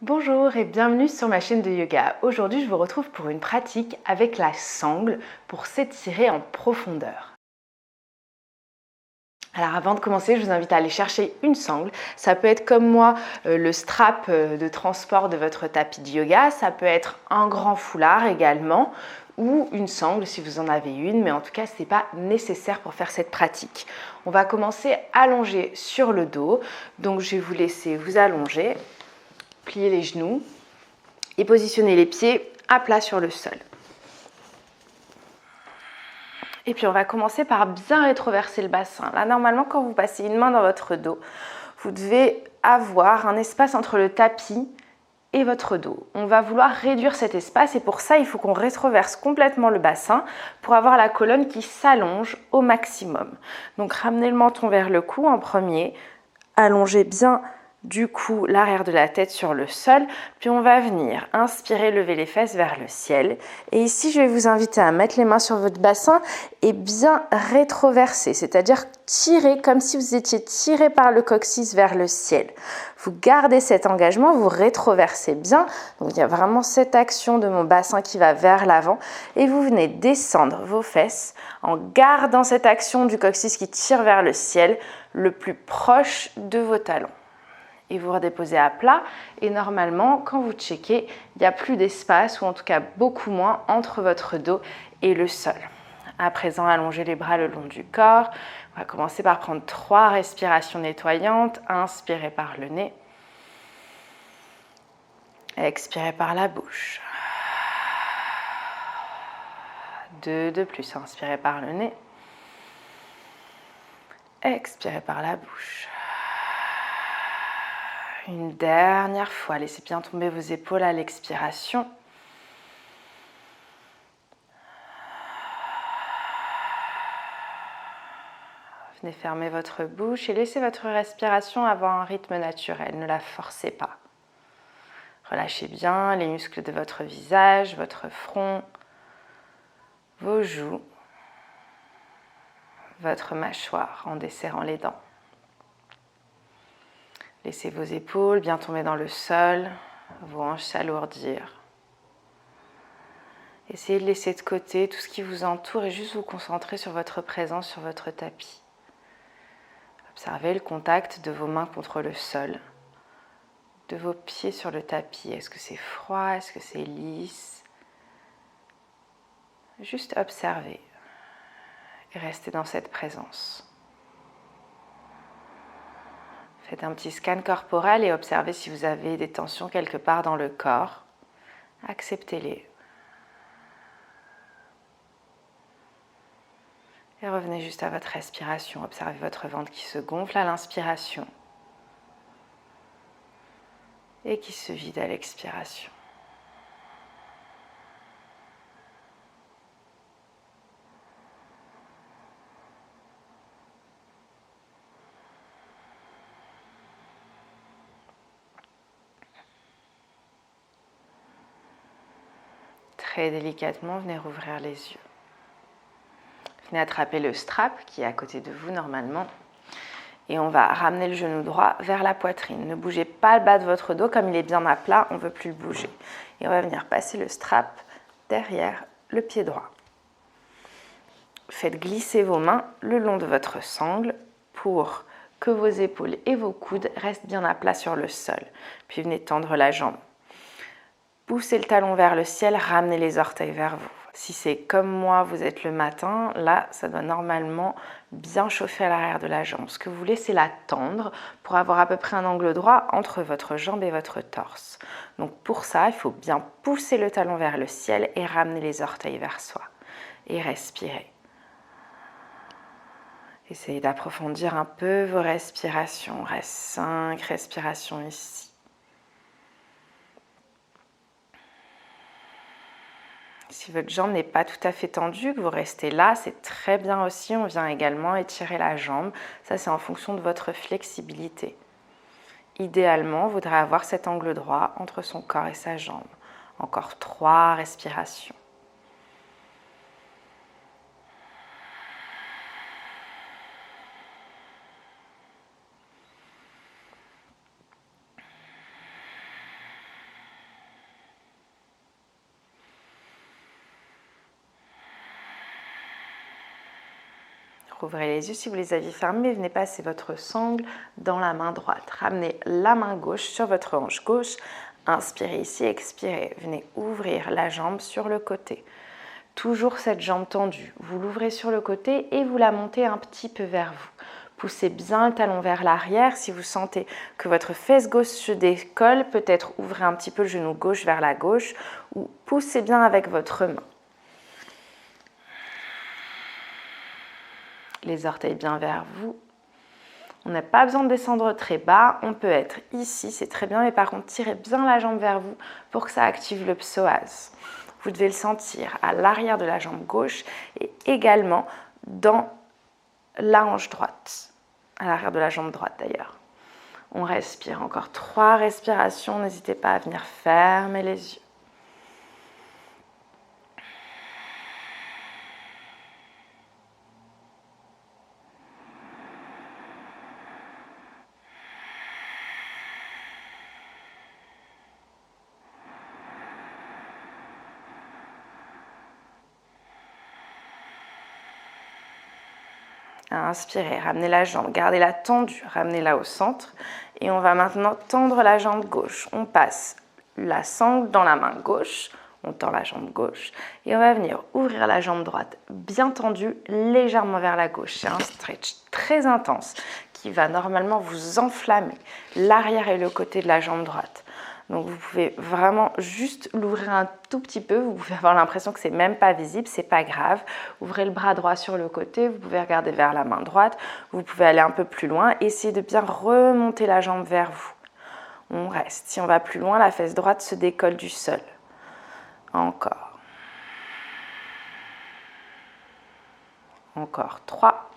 Bonjour et bienvenue sur ma chaîne de yoga. Aujourd'hui, je vous retrouve pour une pratique avec la sangle pour s'étirer en profondeur. Alors avant de commencer, je vous invite à aller chercher une sangle. Ça peut être comme moi le strap de transport de votre tapis de yoga. Ça peut être un grand foulard également ou une sangle si vous en avez une. Mais en tout cas, ce n'est pas nécessaire pour faire cette pratique. On va commencer allongé sur le dos. Donc je vais vous laisser vous allonger, plier les genoux et positionner les pieds à plat sur le sol. Et puis on va commencer par bien rétroverser le bassin. Là, normalement, quand vous passez une main dans votre dos, vous devez avoir un espace entre le tapis et votre dos. On va vouloir réduire cet espace et pour ça, il faut qu'on rétroverse complètement le bassin pour avoir la colonne qui s'allonge au maximum. Donc ramenez le menton vers le cou en premier, allongez bien du coup l'arrière de la tête sur le sol, puis on va venir inspirer, lever les fesses vers le ciel. Et ici, je vais vous inviter à mettre les mains sur votre bassin et bien rétroverser, c'est-à-dire tirer comme si vous étiez tiré par le coccyx vers le ciel. Vous gardez cet engagement, vous rétroversez bien. Donc il y a vraiment cette action de mon bassin qui va vers l'avant et vous venez descendre vos fesses en gardant cette action du coccyx qui tire vers le ciel le plus proche de vos talons. Et vous redéposez à plat et normalement quand vous checkez, il n'y a plus d'espace ou en tout cas beaucoup moins entre votre dos et le sol. À présent, allongez les bras le long du corps. On va commencer par prendre 3 respirations nettoyantes. Inspirez par le nez. Expirez par la bouche. 2 de plus. Inspirez par le nez. Expirez par la bouche. Une dernière fois, laissez bien tomber vos épaules à l'expiration. Venez fermer votre bouche et laissez votre respiration avoir un rythme naturel. Ne la forcez pas. Relâchez bien les muscles de votre visage, votre front, vos joues, votre mâchoire en desserrant les dents. Laissez vos épaules bien tomber dans le sol, vos hanches s'alourdir. Essayez de laisser de côté tout ce qui vous entoure et juste vous concentrer sur votre présence sur votre tapis. Observez le contact de vos mains contre le sol, de vos pieds sur le tapis. Est-ce que c'est froid? Est-ce que c'est lisse? Juste observez et restez dans cette présence. Faites un petit scan corporel et observez si vous avez des tensions quelque part dans le corps. Acceptez-les. Et revenez juste à votre respiration. Observez votre ventre qui se gonfle à l'inspiration et qui se vide à l'expiration. Très délicatement, venez rouvrir les yeux. Venez attraper le strap qui est à côté de vous normalement. Et on va ramener le genou droit vers la poitrine. Ne bougez pas le bas de votre dos, comme il est bien à plat, on ne veut plus le bouger. Et on va venir passer le strap derrière le pied droit. Faites glisser vos mains le long de votre sangle pour que vos épaules et vos coudes restent bien à plat sur le sol. Puis venez tendre la jambe. Poussez le talon vers le ciel, ramenez les orteils vers vous. Si c'est comme moi, vous êtes le matin, là, ça doit normalement bien chauffer à l'arrière de la jambe. Ce que vous voulez, c'est la tendre pour avoir à peu près un angle droit entre votre jambe et votre torse. Donc pour ça, il faut bien pousser le talon vers le ciel et ramener les orteils vers soi. Et respirez. Essayez d'approfondir un peu vos respirations. Il reste 5 respirations ici. Si votre jambe n'est pas tout à fait tendue, que vous restez là, c'est très bien aussi. On vient également étirer la jambe. Ça, c'est en fonction de votre flexibilité. Idéalement, on voudrait avoir cet angle droit entre son corps et sa jambe. Encore 3 respirations. Rouvrez les yeux si vous les aviez fermés. Venez passer votre sangle dans la main droite. Ramenez la main gauche sur votre hanche gauche. Inspirez ici, expirez. Venez ouvrir la jambe sur le côté. Toujours cette jambe tendue. Vous l'ouvrez sur le côté et vous la montez un petit peu vers vous. Poussez bien le talon vers l'arrière. Si vous sentez que votre fesse gauche se décolle, peut-être ouvrez un petit peu le genou gauche vers la gauche ou poussez bien avec votre main. Les orteils bien vers vous. On n'a pas besoin de descendre très bas. On peut être ici, c'est très bien, mais par contre, tirez bien la jambe vers vous pour que ça active le psoas. Vous devez le sentir à l'arrière de la jambe gauche et également dans la hanche droite, à l'arrière de la jambe droite d'ailleurs. On respire encore 3 respirations. N'hésitez pas à venir fermer les yeux. Inspirez, ramenez la jambe, gardez-la tendue, ramenez-la au centre. Et on va maintenant tendre la jambe gauche. On passe la sangle dans la main gauche, on tend la jambe gauche. Et on va venir ouvrir la jambe droite bien tendue, légèrement vers la gauche. C'est un stretch très intense qui va normalement vous enflammer l'arrière et le côté de la jambe droite. Donc vous pouvez vraiment juste l'ouvrir un tout petit peu, vous pouvez avoir l'impression que c'est même pas visible, c'est pas grave. Ouvrez le bras droit sur le côté, vous pouvez regarder vers la main droite, vous pouvez aller un peu plus loin, essayez de bien remonter la jambe vers vous. On reste, si on va plus loin, la fesse droite se décolle du sol. Encore. Encore 3.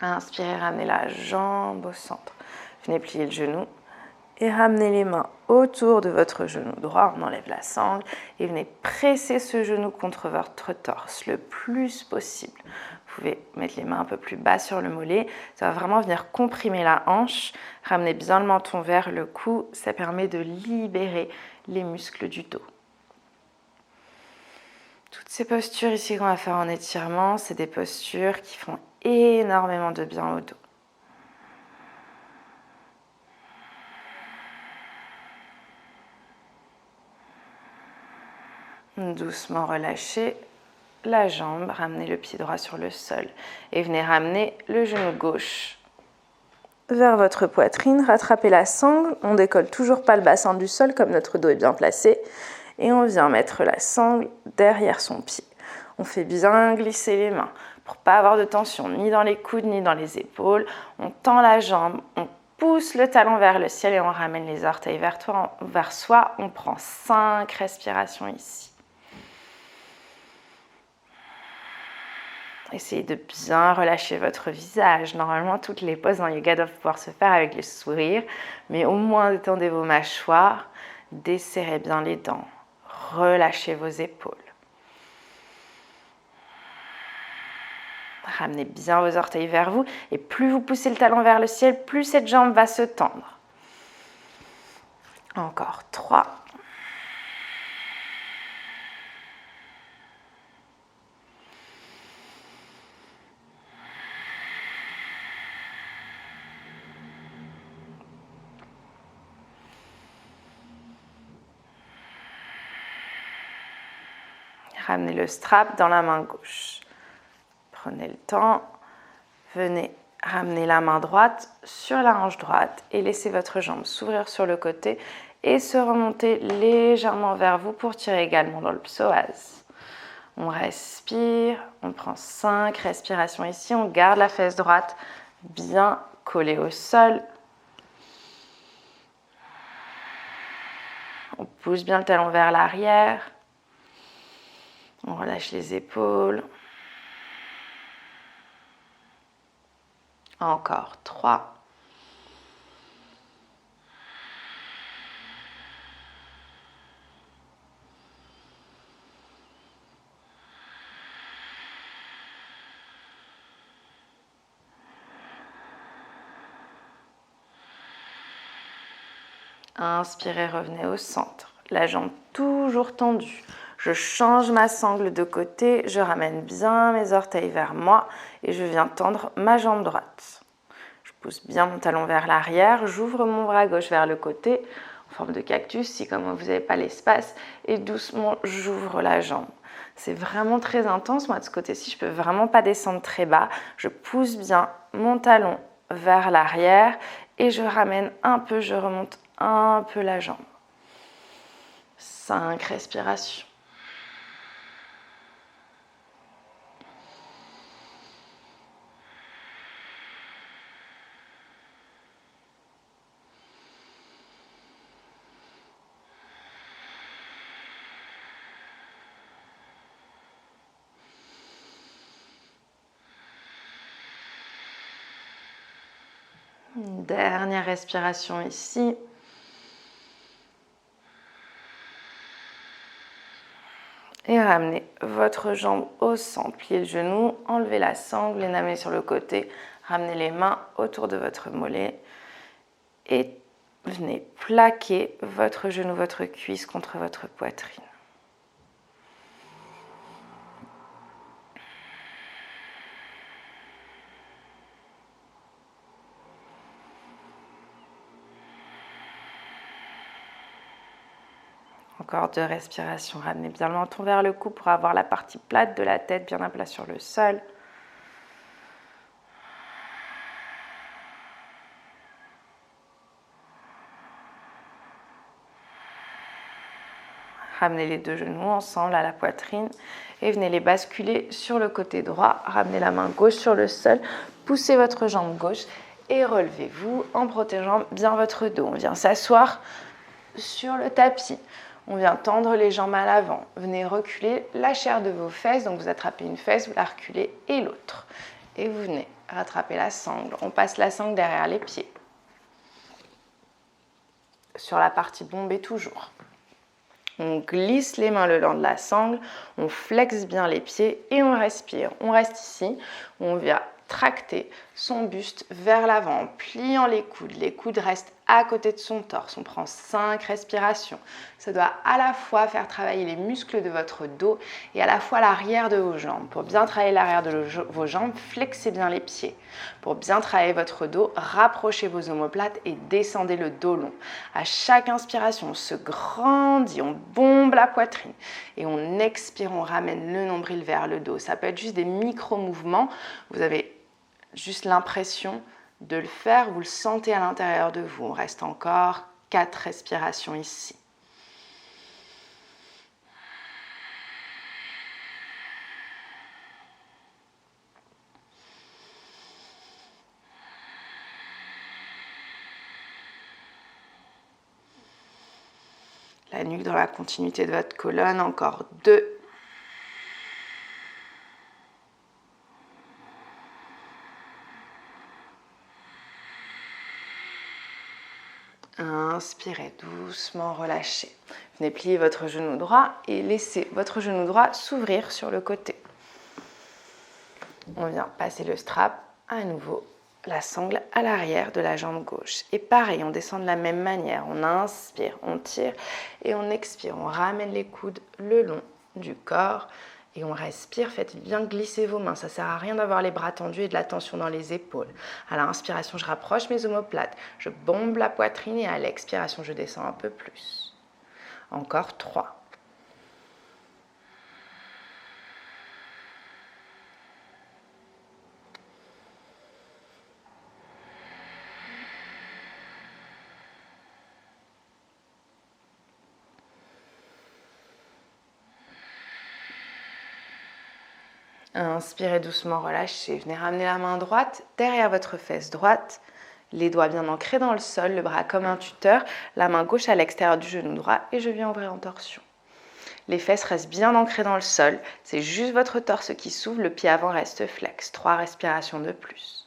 Inspirez, ramenez la jambe au centre. Venez plier le genou et ramenez les mains autour de votre genou droit. On enlève la sangle et venez presser ce genou contre votre torse le plus possible. Vous pouvez mettre les mains un peu plus bas sur le mollet. Ça va vraiment venir comprimer la hanche. Ramenez bien le menton vers le cou. Ça permet de libérer les muscles du dos. Toutes ces postures ici qu'on va faire en étirement, c'est des postures qui font énormément de bien au dos. Doucement relâchez la jambe, ramenez le pied droit sur le sol et venez ramener le genou gauche vers votre poitrine, rattrapez la sangle, on décolle toujours pas le bassin du sol comme notre dos est bien placé et on vient mettre la sangle derrière son pied. On fait bien glisser les mains pour pas avoir de tension ni dans les coudes ni dans les épaules. On tend la jambe, on pousse le talon vers le ciel et on ramène les orteils vers soi. On prend 5 respirations ici. Essayez de bien relâcher votre visage. Normalement, toutes les poses en yoga doivent pouvoir se faire avec le sourire, mais au moins détendez vos mâchoires, desserrez bien les dents, relâchez vos épaules. Ramenez bien vos orteils vers vous et plus vous poussez le talon vers le ciel, plus cette jambe va se tendre. Encore 3. Ramenez le strap dans la main gauche. Prenez le temps, venez ramener la main droite sur la hanche droite et laissez votre jambe s'ouvrir sur le côté et se remonter légèrement vers vous pour tirer également dans le psoas. On respire, on prend 5 respirations ici, on garde la fesse droite bien collée au sol. On pousse bien le talon vers l'arrière. On relâche les épaules. Encore 3. Inspirez, revenez au centre. La jambe toujours tendue. Je change ma sangle de côté, je ramène bien mes orteils vers moi et je viens tendre ma jambe droite. Je pousse bien mon talon vers l'arrière, j'ouvre mon bras gauche vers le côté, en forme de cactus, si comme vous n'avez pas l'espace, et doucement j'ouvre la jambe. C'est vraiment très intense, moi de ce côté-ci, je ne peux vraiment pas descendre très bas. Je pousse bien mon talon vers l'arrière et je ramène un peu, je remonte un peu la jambe. 5 respirations. Une dernière respiration ici. Et ramenez votre jambe au centre. Pliez le genou, enlevez la sangle, les amenez sur le côté. Ramenez les mains autour de votre mollet. Et venez plaquer votre genou, votre cuisse contre votre poitrine. Encore 2 respirations. Ramenez bien le menton vers le cou pour avoir la partie plate de la tête bien à plat sur le sol. Ramenez les 2 genoux ensemble à la poitrine et venez les basculer sur le côté droit. Ramenez la main gauche sur le sol, poussez votre jambe gauche et relevez-vous en protégeant bien votre dos. On vient s'asseoir sur le tapis. On vient tendre les jambes à l'avant. Venez reculer la chair de vos fesses. Donc vous attrapez une fesse, vous la reculez et l'autre. Et vous venez rattraper la sangle. On passe la sangle derrière les pieds. Sur la partie bombée toujours. On glisse les mains le long de la sangle, on flexe bien les pieds et on respire. On reste ici, on vient tracter son buste vers l'avant en pliant les coudes. Les coudes restent à côté de son torse. On prend 5 respirations. Ça doit à la fois faire travailler les muscles de votre dos et à la fois l'arrière de vos jambes. Pour bien travailler l'arrière de vos jambes, flexez bien les pieds. Pour bien travailler votre dos, rapprochez vos omoplates et descendez le dos long. À chaque inspiration, on se grandit, on bombe la poitrine et on expire, on ramène le nombril vers le dos. Ça peut être juste des micro-mouvements. Vous avez juste l'impression de le faire, vous le sentez à l'intérieur de vous. On reste encore 4 respirations ici. La nuque dans la continuité de votre colonne, encore 2. Inspirez doucement, relâchez. Venez plier votre genou droit et laissez votre genou droit s'ouvrir sur le côté. On vient passer le strap à nouveau, la sangle à l'arrière de la jambe gauche. Et pareil, on descend de la même manière. On inspire, on tire et on expire. On ramène les coudes le long du corps et on respire. Faites bien glisser vos mains. Ça ne sert à rien d'avoir les bras tendus et de la tension dans les épaules. À l'inspiration, je rapproche mes omoplates. Je bombe la poitrine et à l'expiration, je descends un peu plus. Encore 3. Inspirez doucement, relâchez. Venez ramener la main droite derrière votre fesse droite. Les doigts bien ancrés dans le sol, le bras comme un tuteur, la main gauche à l'extérieur du genou droit et je viens ouvrir en torsion. Les fesses restent bien ancrées dans le sol. C'est juste votre torse qui s'ouvre, le pied avant reste flex. 3 respirations de plus.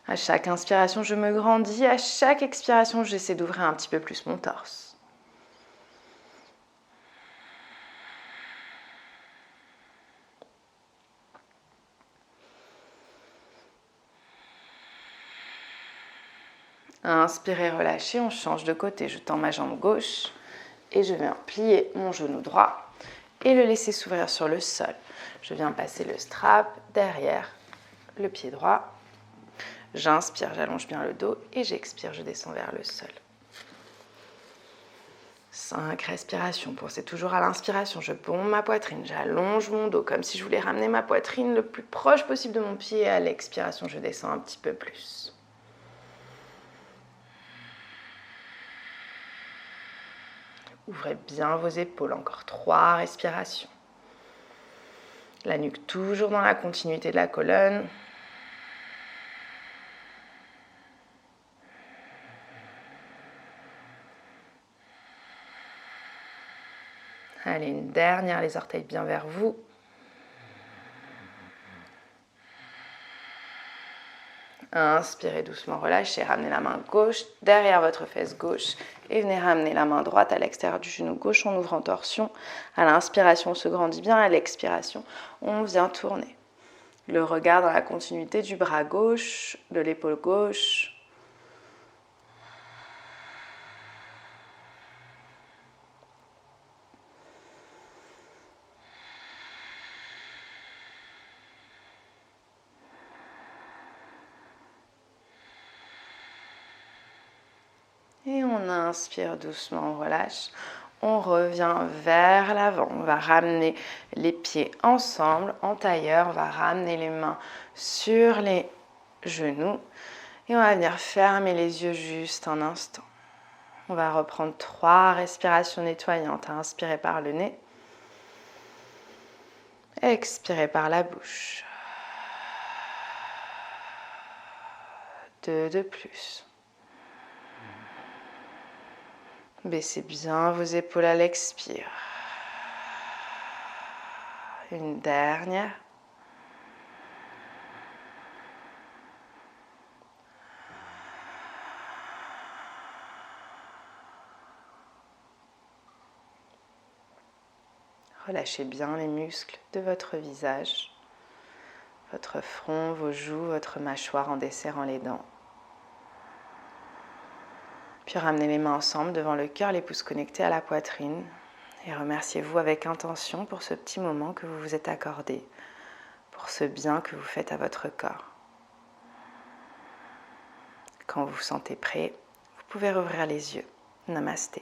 À chaque inspiration, je me grandis. À chaque expiration, j'essaie d'ouvrir un petit peu plus mon torse. Inspirez, relâchez, on change de côté. Je tends ma jambe gauche et je viens plier mon genou droit et le laisser s'ouvrir sur le sol. Je viens passer le strap derrière le pied droit. J'inspire, j'allonge bien le dos et j'expire, je descends vers le sol. 5 respirations. Pensez toujours à l'inspiration. Je bombe ma poitrine, j'allonge mon dos comme si je voulais ramener ma poitrine le plus proche possible de mon pied. À l'expiration, je descends un petit peu plus. Ouvrez bien vos épaules. Encore 3 respirations. La nuque toujours dans la continuité de la colonne. Allez, une dernière, les orteils bien vers vous. Inspirez doucement, relâchez, ramenez la main gauche derrière votre fesse gauche et venez ramener la main droite à l'extérieur du genou gauche en ouvrant torsion. À l'inspiration, on se grandit bien, à l'expiration, on vient tourner. Le regard dans la continuité du bras gauche, de l'épaule gauche. Et on inspire doucement, on relâche. On revient vers l'avant. On va ramener les pieds ensemble en tailleur. On va ramener les mains sur les genoux. Et on va venir fermer les yeux juste un instant. On va reprendre 3 respirations nettoyantes. Inspirez par le nez. Expirez par la bouche. 2 de plus. Baissez bien vos épaules à l'expire. Une dernière. Relâchez bien les muscles de votre visage, votre front, vos joues, votre mâchoire en desserrant les dents. Puis ramenez les mains ensemble devant le cœur, les pouces connectés à la poitrine. Et remerciez-vous avec intention pour ce petit moment que vous vous êtes accordé, pour ce bien que vous faites à votre corps. Quand vous vous sentez prêt, vous pouvez rouvrir les yeux. Namasté.